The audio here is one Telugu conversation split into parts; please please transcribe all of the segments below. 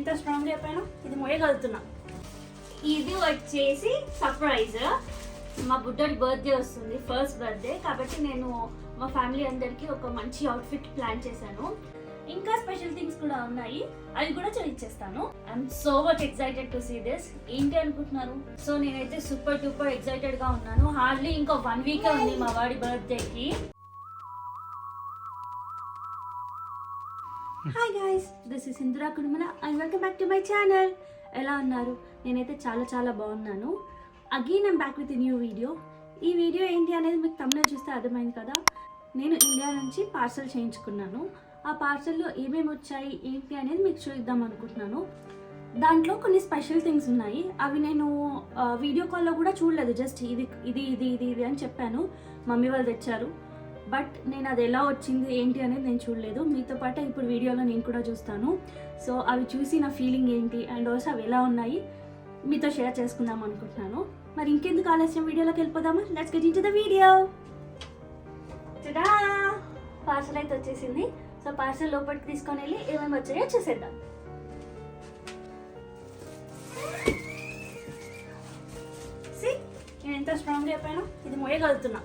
ఎంత స్ట్రాంగ్ అయిపోయాను, ఇది మోయగలుగుతున్నా. ఇది వచ్చేసి సర్ప్రైజ్. మా బుడ్డోడి బర్త్డే వస్తుంది, ఫస్ట్ బర్త్డే, కాబట్టి నేను మా ఫ్యామిలీ అందరికి ఒక మంచి అవుట్ఫిట్ ప్లాన్ చేశాను. ఇంకా స్పెషల్ థింగ్స్ కూడా ఉన్నాయి, అవి కూడా చూపించేస్తాను. I'm so much excited to see this. ఏంటి అనుకుంటున్నారు? సో నేనైతే సూపర్ డూపర్ ఎక్సైటెడ్ గా ఉన్నాను. హార్డ్లీ ఇంకా 1 వీక్ ఉంది మా వాడి బర్త్డేకి. Hi guys, this is Indira Kudumula and welcome back to my channel. ఎలా ఉన్నారు? నేనైతే చాలా చాలా బాగున్నాను. Again I'm back with new video. ఈ వీడియో ఏంటి అనేది మీకు తమిళ చూస్తే అర్థమైంది కదా. నేను ఇండియా నుంచి పార్సల్ చేయించుకున్నాను. ఆ పార్సల్లో ఏమేమి వచ్చాయి ఏంటి అనేది మీకు చూద్దాం అనుకుంటున్నాను. దాంట్లో కొన్ని స్పెషల్ థింగ్స్ ఉన్నాయి. అవి నేను వీడియో కాల్లో కూడా చూడలేదు. జస్ట్ ఇది ఇది ఇది ఇది ఇది అని చెప్పాను. మమ్మీ వాళ్ళు తెచ్చారు. బట్ నేను అది ఎలా వచ్చింది ఏంటి అనేది నేను చూడలేదు. మీతో పాటు ఇప్పుడు వీడియోలో నేను కూడా చూస్తాను. సో అవి చూసి నా ఫీలింగ్ ఏంటి అండ్ ఆల్సో అవి ఎలా ఉన్నాయి మీతో షేర్ చేసుకుందాం అనుకుంటున్నాను. మరి ఇంకెందుకు ఆలస్యం, వీడియోలోకి వెళ్ళిపోదామా? Let's get into the video. Ta-da! Parcel అయితే వచ్చేసింది. సో పార్సల్ లోపలికి తీసుకొని వెళ్ళి ఏమేమి వచ్చాయో చూసేద్దాం. నేను ఎంత స్ట్రాంగ్ అయిపోయాను, ఇది మోయగలుగుతున్నా.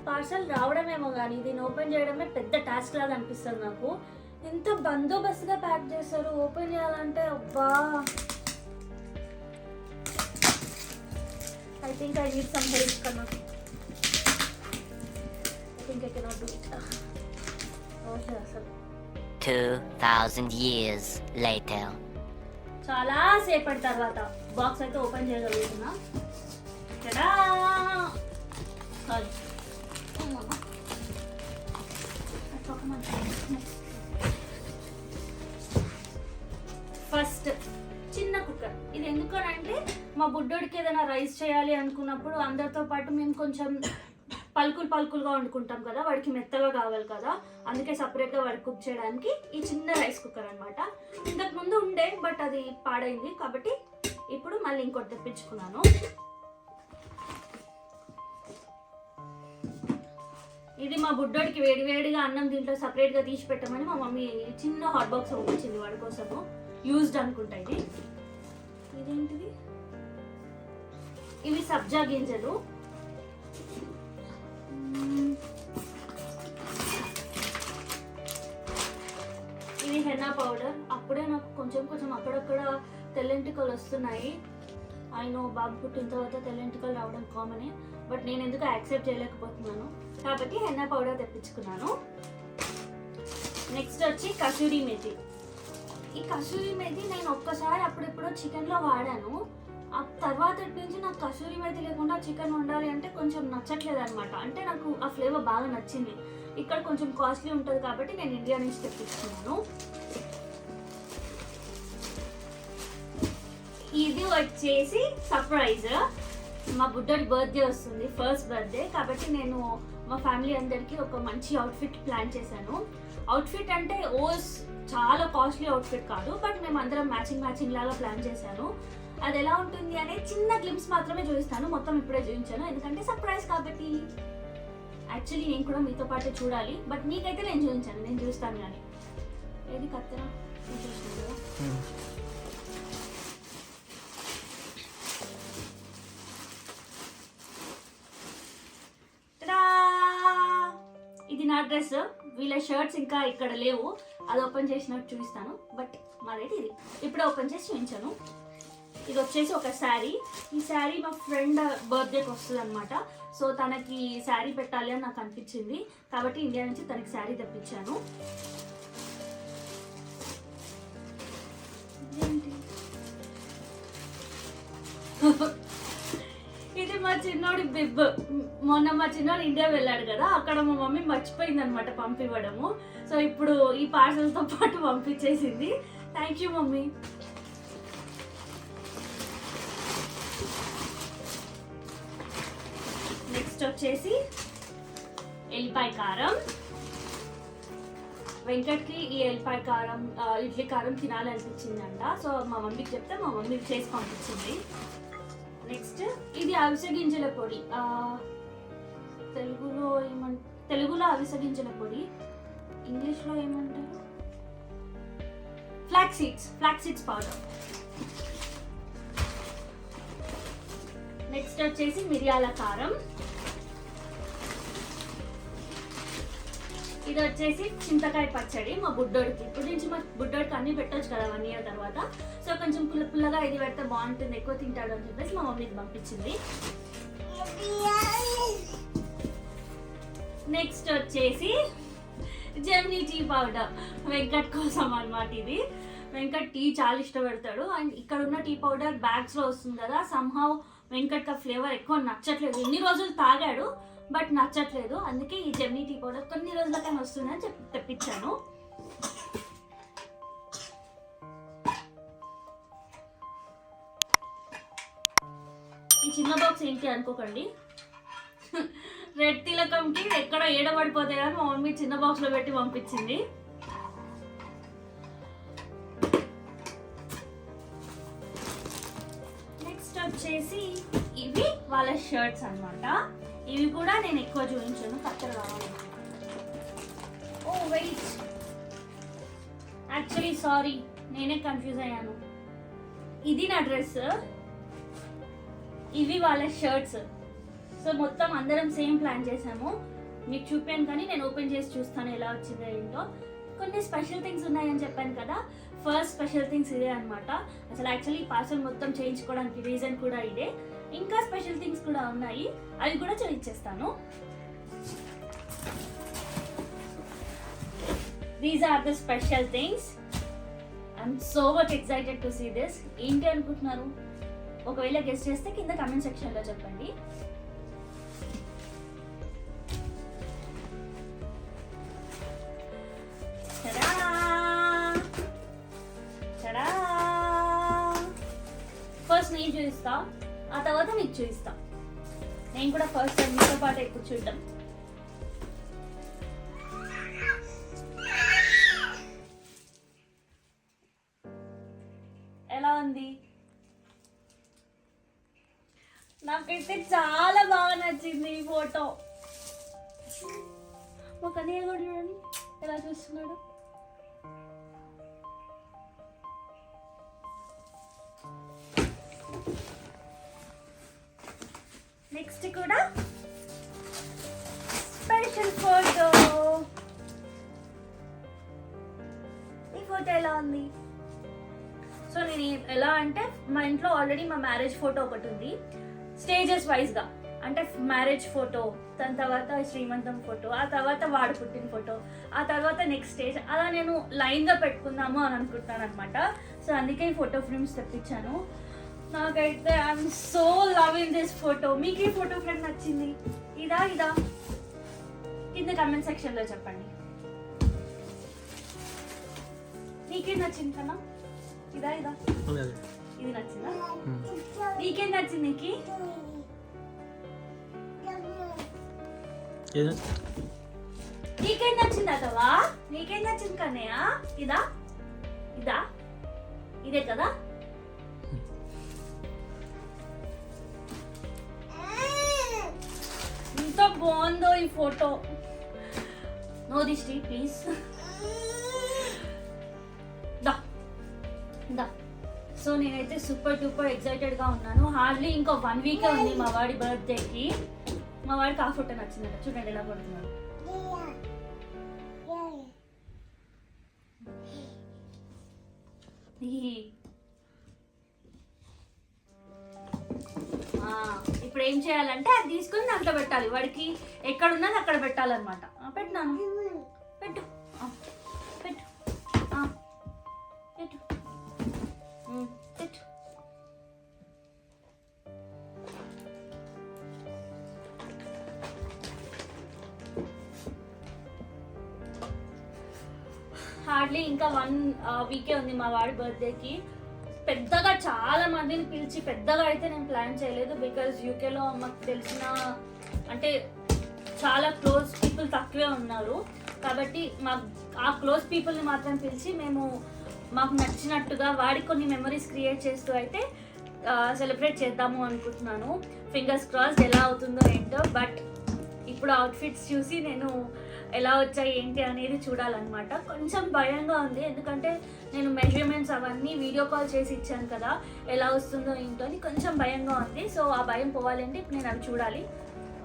పార్సల్ రావడమేమో కానీ దీన్ని ఓపెన్ చేయడమే పెద్ద టాస్క్ లాగా అనిపిస్తుంది నాకు. ఎంత బందోబస్తుగా ప్యాక్ చేస్తారు. ఓపెన్ చేయాలంటే అబ్బా, I think I need some help కన్నా. I think I cannot do it. అసలు 2000 years later. చాలా సేపటి తర్వాత బాక్స్ అయితే ఓపెన్ చేయగలుగుతున్నా. కదా సారీ, ఫస్ట్ చిన్న కుక్కర్. ఇది ఎందుకనంటే మా బుడ్డోడికి ఏదైనా రైస్ చేయాలి అనుకున్నప్పుడు అందరితో పాటు మేము కొంచెం పలుకులుగా వండుకుంటాం కదా, వాడికి మెత్తగా కావాలి కదా, అందుకే సపరేట్గా వాడికి కుక్ చేయడానికి ఈ చిన్న రైస్ కుక్కర్ అనమాట. ఇంతకు ముందు ఉండే బట్ అది పాడైంది కాబట్టి ఇప్పుడు మళ్ళీ ఇంకోటి తెప్పించుకున్నాను. ఇది మా బుడ్డోడికి వేడివేడిగా అన్నం దీంట్లో సపరేట్గా తీసి పెట్టమని మా మమ్మీ చిన్న హాట్ బాక్స్ పంపించింది వాడి కోసము. యూజ్డ్ అనుకుంటా ఇది. ఇదేంటిది? ఇవి సబ్జా గింజలు. ఇది హెన్నా పౌడర్. అప్పుడే నాకు కొంచెం అక్కడక్కడ తెల్లెంటికలు వస్తున్నాయి. ఆయన బాబు పుట్టిన తర్వాత తెల్లెంటికలు రావడం కామనే, బట్ నేను ఎందుకు యాక్సెప్ట్ చేయలేకపోతున్నాను కాబట్టి హెన్నా పౌడర్ తెప్పించుకున్నాను. నెక్స్ట్ వచ్చి కసూరి మెథి. ఈ కసూరి మెథి నేను ఒక్కసారి అప్పుడెప్పుడో చికెన్లో వాడాను. ఆ తర్వాత నుంచి నాకు కసూరి మెథి లేకుండా చికెన్ వండాలి అంటే కొంచెం నచ్చట్లేదు అనమాట. అంటే నాకు ఆ ఫ్లేవర్ బాగా నచ్చింది. ఇక్కడ కొంచెం కాస్ట్లీ ఉంటుంది కాబట్టి నేను ఇండియా నుంచి తెప్పించుకున్నాను. ఇది వచ్చేసి సర్ప్రైజ్. మా బుడ్డోడి బర్త్డే వస్తుంది, ఫస్ట్ బర్త్డే, కాబట్టి నేను మా ఫ్యామిలీ అందరికి ఒక మంచి అవుట్ఫిట్ ప్లాన్ చేశాను. అవుట్ఫిట్ అంటే చాలా కాస్ట్లీ అవుట్ఫిట్ కాదు, బట్ మేము అందరం మ్యాచింగ్ లాగా ప్లాన్ చేశాను. అది ఎలా ఉంటుంది అనే చిన్న గ్లిమ్స్ మాత్రమే చూపిస్తాను, మొత్తం ఇప్పుడే చూపించాను ఎందుకంటే సర్ప్రైజ్ కాబట్టి. యాక్చువల్లీ నేను కూడా మీతో పాటు చూడాలి, బట్ మీకైతే నేను చూపించాను, నేను చూస్తాను. కానీ ఏది కత్తెరా చూసాను కదా. ఇది నా డ్రెస్. వీళ్ళ షర్ట్స్ ఇంకా ఇక్కడ లేవు, అది ఓపెన్ చేసినట్టు చూపిస్తాను. బట్ మాదైతే ఇది ఇప్పుడు ఓపెన్ చేసి చూపించాను. ఇది వచ్చేసి ఒక శారీ. ఈ శారీ మా ఫ్రెండ్ బర్త్డేకి వస్తుంది అనమాట. సో తనకి శారీ పెట్టాలి అని నాకు అనిపించింది కాబట్టి ఇండియా నుంచి తనకి శారీ తెప్పించాను. ఇది మా చిన్నోడి బిబ్. మొన్న మా చిన్నోడు ఇండియా వెళ్ళాడు కదా, అక్కడ మా మమ్మీ మర్చిపోయింది అనమాట పంపివ్వడము. సో ఇప్పుడు ఈ పార్సల్తో పాటు పంపించేసింది. Thank you mummy. నెక్స్ట్ వచ్చేసి ఎల్లిపాయ కారం. వెంకట్కి ఈ ఎల్లిపాయ కారం ఇడ్లీ కారం తినాలనిపించిందంట. సో మా మమ్మీకి చెప్తే మా మమ్మీ చేసి పంపించింది. నెక్స్ట్ ఇది అవిసె గింజల పొడి. తెలుగులో అవిసె గింజల పొడి, ఇంగ్లీష్లో ఏమంటారు? Flax seeds powder. నెక్స్ట్ వచ్చేసి మిరియాల కారం. ఇది వచ్చేసి చింతకాయ పచ్చడి మా బుడ్డోడికి. ఇప్పుడు నుంచి మా బుడ్డోడికి అన్ని పెట్టొచ్చు కదా 1 year తర్వాత. సో కొంచెం పుల్లగా ఇది పెడితే బాగుంటుంది, ఎక్కువ తింటాడు అని చెప్పేసి మా మమ్మీకి పంపించింది. నెక్స్ట్ వచ్చేసి జెమినీ టీ పౌడర్, వెంకట్ కోసం అన్నమాట. ఇది వెంకట్ టీ చాలా ఇష్టపడతాడు. అండ్ ఇక్కడ ఉన్న టీ పౌడర్ బ్యాగ్స్ లో వస్తుంది కదా, సమ్హౌ వెంకట్ కా ఫ్లేవర్ ఎక్కువ నచ్చట్లేదు. ఎన్ని రోజులు తాగాడు బట్ నచ్చట్లేదు. అందుకే ఈ జెమినీ టీ పౌడర్ కొన్ని రోజులకైనా వస్తుందని తెప్పించాను. ఈ చిన్న బాక్స్ ఏంటి అనుకోకండి, రెడ్ తిలకంకి ఎక్కడ ఏడబడిపోతాయి అని మా మమ్మీ చిన్న బాక్స్ లో పెట్టి పంపించింది. నెక్స్ట్ వచ్చేసి ఇవి వాళ్ళ షర్ట్స్ అన్నమాట. ఇవి కూడా నేను ఎక్కువ చూపించాను, కత్తెర కావాలి. ఓ వెయిట్, యాక్చువల్లీ సారీ, నేనే కన్ఫ్యూజ్ అయ్యాను. ఇది నా డ్రెస్, ఇవి వాళ్ళ షర్ట్స్. సో మొత్తం అందరం సేమ్ ప్లాన్ చేసాము. మీకు చూపాను కానీ నేను ఓపెన్ చేసి చూస్తాను ఎలా వచ్చిందో ఏంటో. కొన్ని స్పెషల్ థింగ్స్ ఉన్నాయని చెప్పాను కదా, ఫస్ట్ స్పెషల్ థింగ్స్ ఇదే అనమాట. అసలు యాక్చువల్లీ పార్సల్ మొత్తం చేయించుకోవడానికి రీజన్ కూడా ఇదే. ఇంకా స్పెషల్ థింగ్స్ కూడా ఉన్నాయి, అవి కూడా చూపించేస్తాను. These are the special things. I'm so much excited to see this. ఏంటి అనుకుంటున్నారు? ఒకవేళ గెస్ట్ చేస్తే కింద కమెంట్ సెక్షన్ లో చెప్పండి. ఫస్ట్ నేను చూపిస్తా, ఆ తర్వాత మీకు చూపిస్తా. నేను కూడా ఫస్ట్ టైం మీతో పాటు ఎక్కువ చూడటం. ఎలా ఉంది? నాకైతే చాలా బాగా నచ్చింది ఈ ఫోటో. మా కన్నయ్య కూడా చూడండి ఎలా చూస్తున్నాడు. నెక్స్ట్ కూడా స్పెషల్ ఫోటో. ఈ ఫోటో ఎలా ఉంది? సో నేను ఎలా అంటే, మా ఇంట్లో ఆల్రెడీ మా మ్యారేజ్ ఫోటో ఒకటి ఉంది, స్టేజెస్ వైజ్ గా. అంటే మ్యారేజ్ ఫోటో, దాని తర్వాత శ్రీమంతం ఫోటో, ఆ తర్వాత వాడు పుట్టిన ఫోటో, ఆ తర్వాత నెక్స్ట్ స్టేజ్, అలా నేను లైన్ గా పెట్టుకుందాము అని అనుకుంటున్నాను అనమాట. సో అందుకే ఈ ఫోటో ఫ్రేమ్స్ తెప్పించాను. నాకైతే I'm so loving this photo. మీకు ఈ ఫోటో ఫ్రేమ్ నచ్చింది? ఇదా కింద కమెంట్ సెక్షన్ లో చెప్పండి. నీకేం నచ్చింది కన్నా? ఇదా ఇది నచ్చిందా? నీకేం నచ్చింది? నీకేం నచ్చింది అదవా? నీకేం నచ్చింది కన్నయ్య? ఇదే కదా? ఎంత బాగుందో ఈ ఫోటో. నో దిష్టి ప్లీజ్. సో నేనైతే సూపర్ డూపర్ ఎక్సైటెడ్ గా ఉన్నాను. హార్డ్లీ ఇంకో 1 week ఉంది మా వాడి బర్త్డేకి. మా వాడికి ఆ ఫోటో నచ్చిందట, చూడండి ఎలా పడుతున్నాడు. ఇప్పుడు ఏం చేయాలంటే అది తీసుకొని దాంట్లో పెట్టాలి. వాడికి ఎక్కడున్నది అక్కడ పెట్టాలన్నమాట. పెట్టినాను, పెట్టు పెట్టు పెట్టు పెట్టు. హార్డ్లీ ఇంకా 1 week ఉంది మా వాడి బర్త్డేకి. పెద్దగా చాలా మందిని పిలిచి పెద్దగా అయితే నేను ప్లాన్ చేయలేదు. బికాజ్ యూకేలో మాకు తెలిసిన అంటే చాలా క్లోజ్ పీపుల్ తక్కువే ఉన్నారు. కాబట్టి ఆ క్లోజ్ పీపుల్ని మాత్రం పిలిచి మేము మాకు నచ్చినట్టుగా వాడికి కొన్ని మెమరీస్ క్రియేట్ చేస్తూ అయితే సెలబ్రేట్ చేద్దాము అనుకుంటున్నాను. ఫింగర్స్ క్రాస్డ్ ఎలా అవుతుందో ఏంటో. బట్ ఇప్పుడు అవుట్ఫిట్స్ చూసి నేను ఎలా వచ్చాయి ఏంటి అనేది చూడాలన్నమాట. కొంచెం భయంగా ఉంది, ఎందుకంటే నేను మెజర్మెంట్స్ డెకరేషన్స్ అవన్నీ వీడియో కాల్ చేసి ఇచ్చాను కదా, ఎలా వస్తుందో ఏంటో అని కొంచెం భయంగా ఉంది. సో ఆ భయం పోవాలంటే ఇప్పుడు నేను అవి చూడాలి.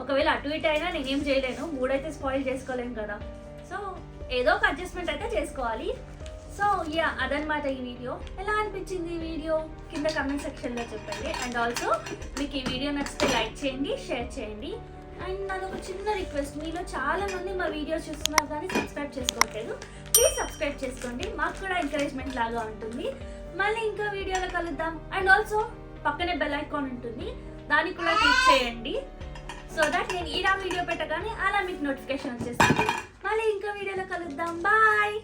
ఒకవేళ అటు ఇటు అయినా నేనేం చేయలేను, మూడైతే స్పాయిల్ చేసుకోలేను కదా. సో ఏదో ఒక అడ్జస్ట్మెంట్ అయితే చేసుకోవాలి. సో యా, అదనమాట ఈ వీడియో. ఎలా అనిపించింది ఈ వీడియో కింద కమెంట్ సెక్షన్లో చెప్పండి. అండ్ ఆల్సో మీకు ఈ వీడియో నచ్చితే లైక్ చేయండి, షేర్ చేయండి. అండ్ నాది ఒక చిన్న రిక్వెస్ట్, మీలో చాలా మంది మా వీడియోస్ చూస్తున్నారు కానీ సబ్స్క్రైబ్ చేసుకోవట్లేదు. ప్లీజ్ సబ్స్క్రైబ్ చేసుకోండి, మాకు కూడా ఎంకరేజ్మెంట్ లాగా ఉంటుంది. మళ్ళీ ఇంకా వీడియోలో కలుద్దాం. అండ్ ఆల్సో పక్కనే బెల్ ఐకాన్ ఉంటుంది, దాన్ని కూడా క్లిక్ చేయండి. సో దట్ నేను ఇలా వీడియో పెట్టగానే అలా మీకు నోటిఫికేషన్ వచ్చేస్తుంది. మళ్ళీ ఇంకా వీడియోలో కలుద్దాం. బాయ్.